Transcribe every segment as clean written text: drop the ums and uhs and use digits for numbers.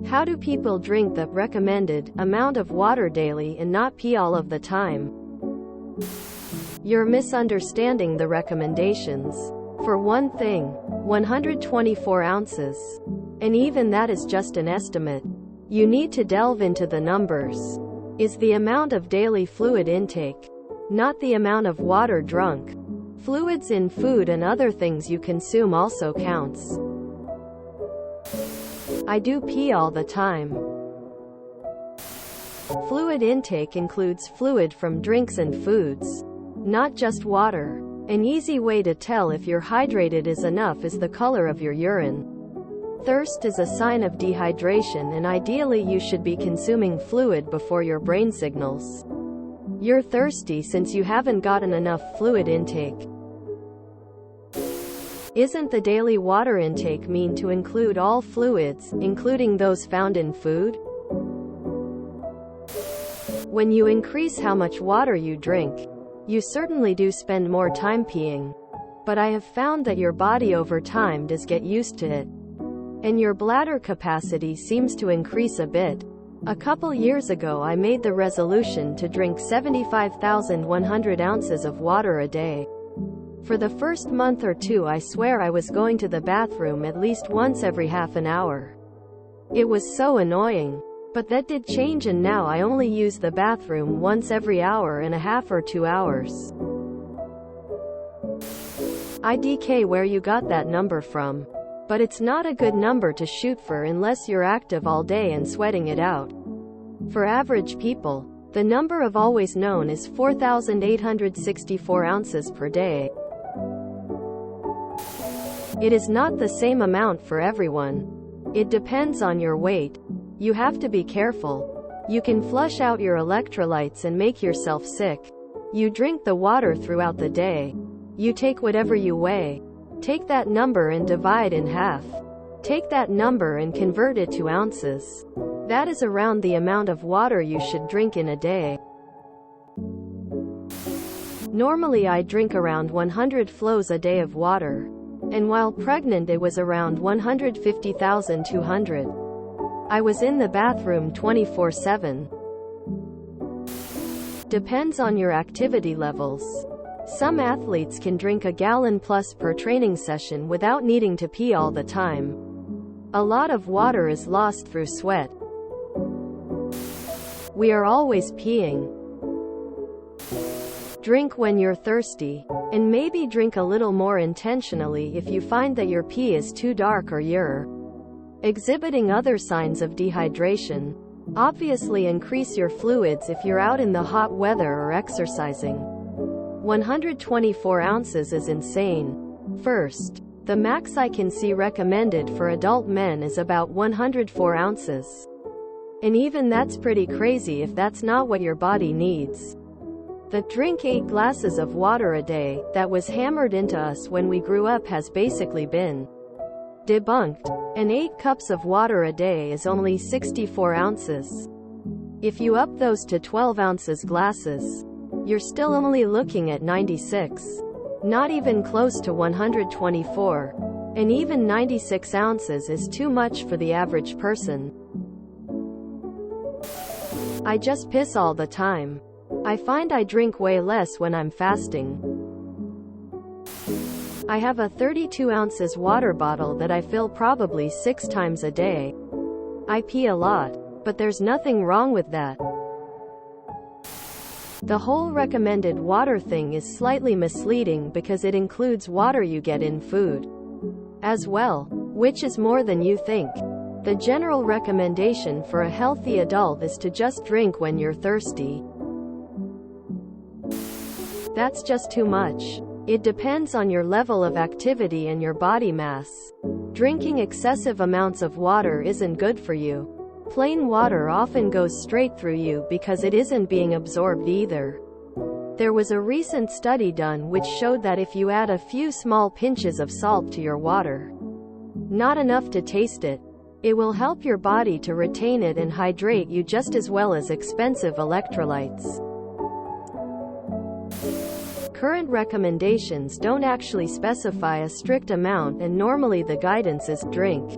How do people drink the recommended amount of water daily and not pee all of the time? You're misunderstanding the recommendations. For one thing, 124 ounces. And even that is just an estimate. You need to delve into the numbers. Is the amount of daily fluid intake, not the amount of water drunk. Fluids in food and other things you consume also counts. I do pee all the time. Fluid intake includes fluid from drinks and foods, not just water. An easy way to tell if you're hydrated is enough is the color of your urine. Thirst is a sign of dehydration, and ideally you should be consuming fluid before your brain signals you're thirsty since you haven't gotten enough fluid intake. Isn't the daily water intake mean to include all fluids, including those found in food? When you increase how much water you drink, you certainly do spend more time peeing. But I have found that your body over time does get used to it. And your bladder capacity seems to increase a bit. A couple years ago I made the resolution to drink 75,100 ounces of water a day. For the first month or two I swear I was going to the bathroom at least once every half an hour. It was so annoying. But that did change, and now I only use the bathroom once every hour and a half or 2 hours. IDK where you got that number from. But it's not a good number to shoot for unless you're active all day and sweating it out. For average people, the number I've always known is 4,864 ounces per day. It is not the same amount for everyone. It depends on your weight. You have to be careful. You can flush out your electrolytes and make yourself sick. You drink the water throughout the day. You take whatever you weigh. Take that number and divide in half. Take that number and convert it to ounces. That is around the amount of water you should drink in a day. Normally I drink around 100 flows a day of water. And while pregnant it was around 150,200. I was in the bathroom 24/7. Depends on your activity levels. Some athletes can drink a gallon plus per training session without needing to pee all the time. A lot of water is lost through sweat. We are always peeing. Drink when you're thirsty. And maybe drink a little more intentionally if you find that your pee is too dark or you're exhibiting other signs of dehydration. Obviously increase your fluids if you're out in the hot weather or exercising. 124 ounces is insane. First, the max I can see recommended for adult men is about 104 ounces. And even that's pretty crazy if that's not what your body needs. The drink 8 glasses of water a day that was hammered into us when we grew up has basically been debunked. And 8 cups of water a day is only 64 ounces. If you up those to 12 ounces glasses, you're still only looking at 96. Not even close to 124. And even 96 ounces is too much for the average person. I just piss all the time. I find I drink way less when I'm fasting. I have a 32 ounces water bottle that I fill probably 6 times a day. I pee a lot, but there's nothing wrong with that. The whole recommended water thing is slightly misleading because it includes water you get in food as well, which is more than you think. The general recommendation for a healthy adult is to just drink when you're thirsty. That's just too much. It depends on your level of activity and your body mass. Drinking excessive amounts of water isn't good for you. Plain water often goes straight through you because it isn't being absorbed either. There was a recent study done which showed that if you add a few small pinches of salt to your water, not enough to taste it, it will help your body to retain it and hydrate you just as well as expensive electrolytes. Current recommendations don't actually specify a strict amount, and normally the guidance is drink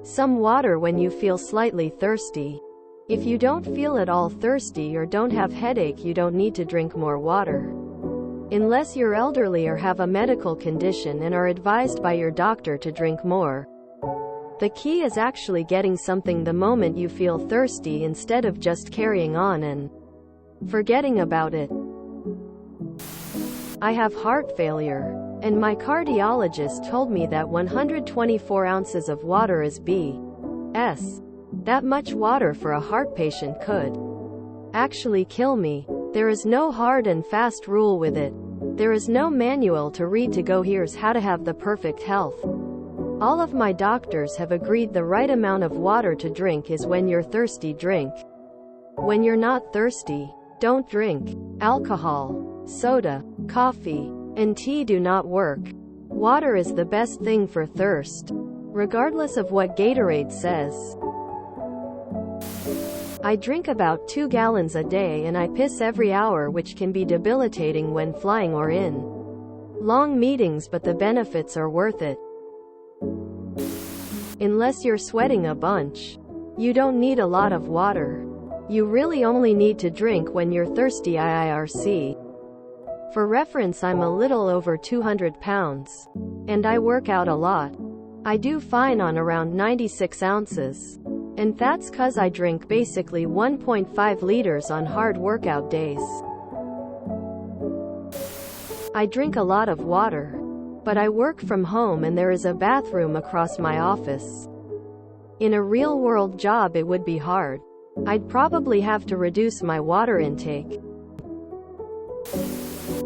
Some water when you feel slightly thirsty. If you don't feel at all thirsty or don't have headache, you don't need to drink more water. Unless you're elderly or have a medical condition and are advised by your doctor to drink more. The key is actually getting something the moment you feel thirsty instead of just carrying on and forgetting about it. I have heart failure, and my cardiologist told me that 124 ounces of water is BS. That much water for a heart patient could actually kill me. There is no hard and fast rule with it. There is no manual to read to go here's how to have the perfect health. All of my doctors have agreed the right amount of water to drink is when you're thirsty, drink. When you're not thirsty, don't drink. Alcohol, soda, coffee, and tea do not work. Water is the best thing for thirst, regardless of what Gatorade says. I drink about 2 gallons a day and I piss every hour, which can be debilitating when flying or in long meetings, but the benefits are worth it. Unless you're sweating a bunch, you don't need a lot of water. You really only need to drink when you're thirsty. IIRC. For reference, I'm a little over 200 pounds. And I work out a lot. I do fine on around 96 ounces. And that's 'cause I drink basically 1.5 liters on hard workout days. I drink a lot of water. But I work from home and there is a bathroom across my office. In a real-world job it would be hard. I'd probably have to reduce my water intake.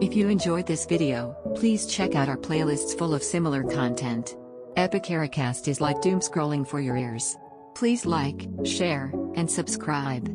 If you enjoyed this video, please check out our playlists full of similar content. Epicaricast is like doom scrolling for your ears. Please like, share, and subscribe.